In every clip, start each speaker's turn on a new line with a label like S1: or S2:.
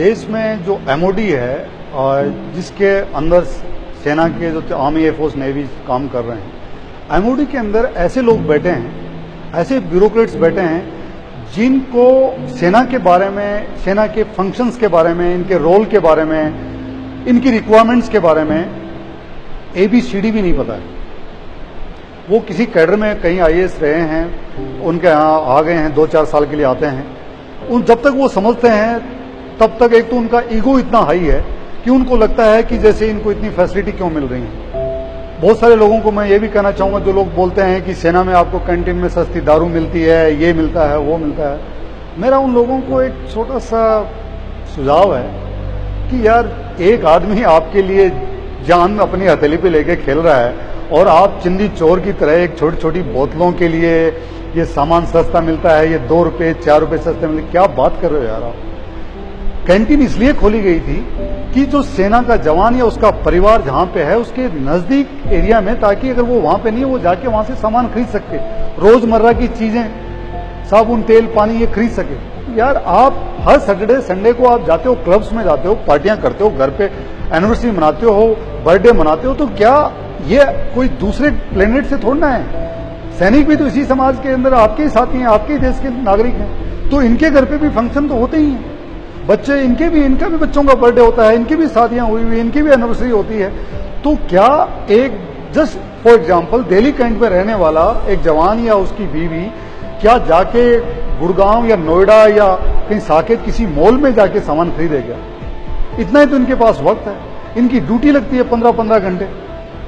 S1: देश में जो एमओडी है और जिसके अंदर सेना के जो आर्मी एयरफोर्स नेवी काम कर रहे हैं, एमओडी के अंदर ऐसे लोग बैठे हैं, ऐसे ब्यूरोक्रेट्स बैठे हैं जिनको सेना के बारे में, सेना के फंक्शंस के बारे में, इनके रोल के बारे में, इनकी रिक्वायरमेंट्स के बारे में ABCD भी नहीं पता है। वो किसी कैडर में कहीं IAS रहे हैं, उनके यहाँ आ गए हैं, 2-4 साल के लिए आते हैं। उन जब तक वो समझते हैं तब तक एक तो उनका ईगो इतना हाई है कि उनको लगता है कि जैसे इनको इतनी फैसिलिटी क्यों मिल रही है। बहुत सारे लोगों को मैं ये भी कहना चाहूंगा, जो लोग बोलते हैं कि सेना में आपको कैंटीन में सस्ती दारू मिलती है, ये मिलता है, वो मिलता है। मेरा उन लोगों को एक छोटा सा सुझाव है कि यार, एक आदमी आपके लिए जान अपनी हथेली पे लेके खेल रहा है और आप चिंदी चोर की तरह एक छोटी छोटी बोतलों के लिए ये सामान सस्ता मिलता है, ये 2 रुपए 4 रुपए सस्ते मिलते, क्या बात कर रहे हो यार आप। कैंटीन इसलिए खोली गई थी कि जो सेना का जवान या उसका परिवार जहां पे है उसके नजदीक एरिया में, ताकि अगर वो वहां पे नहीं है वो जाके वहां से सामान खरीद सके, रोजमर्रा की चीजें, साबुन तेल पानी ये खरीद सके। यार, आप हर सैटरडे संडे को आप जाते हो, क्लब्स में जाते हो, पार्टियां करते हो, घर पे एनिवर्सरी मनाते हो, बर्थडे मनाते हो, तो क्या ये कोई दूसरे प्लेनेट से थोड़ना है। सैनिक भी तो इसी समाज के अंदर आपके ही साथी हैं, आपके ही देश के नागरिक हैं, तो इनके घर पे भी फंक्शन तो होते ही हैं। बच्चे, इनका भी बच्चों का बर्थडे होता है, इनकी भी शादियां हुई हुई, इनकी भी एनिवर्सरी होती है। तो क्या एक just for example Delhi cantt में रहने वाला एक जवान या उसकी बीवी क्या जाके गुड़गांव या नोएडा या कहीं साकेत किसी मॉल में जाके सामान खरीदेगा? इतना ही तो इनके पास वक्त है। इनकी ड्यूटी लगती है 15-15 घंटे,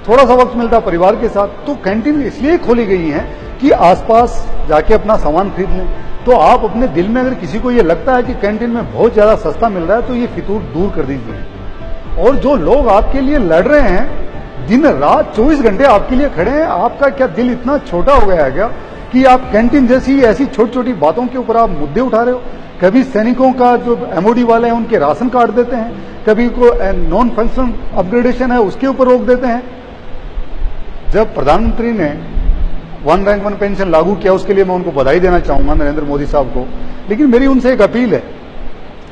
S1: थोड़ा सा वक्त मिलता है परिवार के साथ। तो कैंटीन इसलिए खोली गई है कि आसपास जाके अपना सामान खरीद लें। तो आप अपने दिल में अगर किसी को ये लगता है कि कैंटीन में बहुत ज्यादा सस्ता मिल रहा है, तो ये फितूर दूर कर दीजिए। और जो लोग आपके लिए लड़ रहे हैं, दिन रात 24 घंटे आपके लिए खड़े हैं, आपका क्या दिल इतना छोटा हो गया है क्या कि आप कैंटीन जैसी ऐसी छोटी छोटी बातों के ऊपर आप मुद्दे उठा रहे हो? कभी सैनिकों का जो एमओडी वाले हैं उनके राशन कार्ड देते हैं, कभी को नॉन फंक्शनल अपग्रेडेशन है उसके ऊपर रोक देते हैं। जब प्रधानमंत्री ने 1 रैंक 1 पेंशन लागू किया, उसके लिए मैं उनको बधाई देना चाहूंगा, नरेंद्र मोदी साहब को। लेकिन मेरी उनसे एक अपील है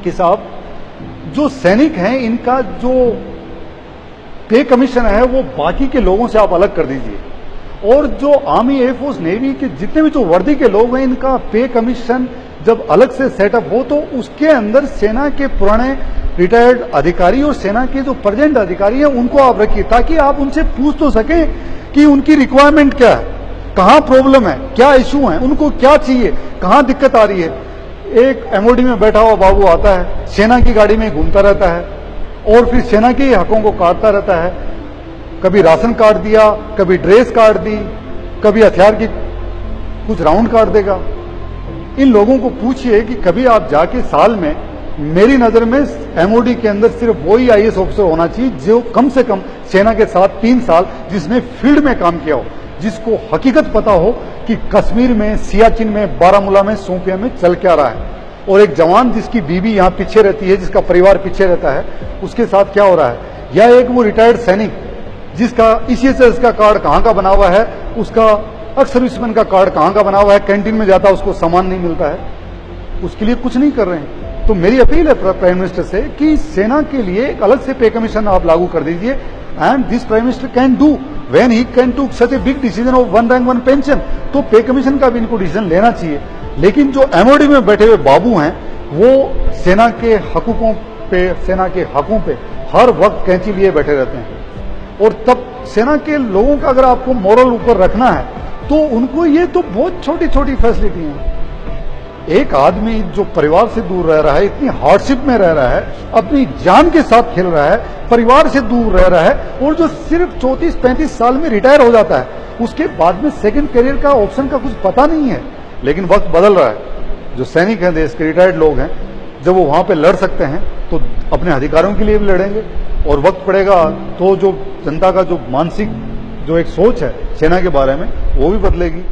S1: कि साहब, जो सैनिक हैं इनका जो पे कमीशन है वो बाकी के लोगों से आप अलग कर दीजिए। और जो आर्मी एयरफोर्स नेवी के जितने भी जो वर्दी के लोग हैं, इनका पे कमीशन जब अलग से सेटअप हो तो उसके अंदर सेना के पुराने रिटायर्ड अधिकारी और सेना के जो प्रेजेंट अधिकारी हैं उनको आप रखिए, ताकि आप उनसे पूछ तो सकें कि उनकी रिक्वायरमेंट क्या है, कहां प्रॉब्लम है, क्या इश्यू है, उनको क्या चाहिए, कहां दिक्कत आ रही है। एक एमओडी में बैठा हुआ बाबू आता है, सेना की गाड़ी में घूमता रहता है और फिर सेना के हकों को काटता रहता है। कभी राशन काट दिया, कभी ड्रेस काट दी, कभी हथियार की कुछ राउंड काट देगा। इन लोगों को पूछिए कि कभी आप जाके साल में, मेरी नजर में एमओडी के अंदर सिर्फ वही IAS ऑफिसर होना चाहिए जो कम से कम सेना के साथ 3 साल जिसने फील्ड में काम किया हो, जिसको हकीकत पता हो कि कश्मीर में, सियाचिन में, बारामूला में, शोपियां में चल क्या रहा है। और एक जवान जिसकी बीवी यहाँ पीछे रहती है, जिसका परिवार पीछे रहता है, उसके साथ क्या हो रहा है। या एक वो रिटायर्ड सैनिक जिसका ECHS का कार्ड कहाँ का बना हुआ है, उसका एक्स सर्विसमैन का कार्ड कहाँ का बना हुआ है, कैंटीन में जाता है उसको सामान नहीं मिलता है, उसके लिए कुछ नहीं कर रहे हैं। तो मेरी अपील है प्राइम मिनिस्टर से कि सेना के लिए एक अलग से पे कमीशन आप लागू कर दीजिए। And this prime minister can do when he can to such a big decision of 1 rank 1 pension. तो पे कमीशन का भी इनको डिसीजन लेना चाहिए। लेकिन जो एमओडी में बैठे हुए बाबू हैं वो सेना के हकूकों पे, सेना के हकों पे हर वक्त कैंची लिए बैठे रहते हैं। और तब सेना के लोगों का अगर आपको मोरल ऊपर रखना है तो उनको ये तो बहुत छोटी छोटी फैसिलिटी हैं। एक आदमी जो परिवार से दूर रह रहा है, इतनी हार्डशिप में रह रहा है, अपनी जान के साथ खेल रहा है, परिवार से दूर रह रहा है, और जो सिर्फ 34-35 साल में रिटायर हो जाता है, उसके बाद में सेकंड करियर का ऑप्शन का कुछ पता नहीं है। लेकिन वक्त बदल रहा है। जो सैनिक हैं, देश के रिटायर्ड लोग हैं, जब वो वहां पे लड़ सकते हैं तो अपने अधिकारों के लिए भी लड़ेंगे। और वक्त पड़ेगा तो जो जनता का जो मानसिक जो एक सोच है सेना के बारे में, वो भी बदलेगी।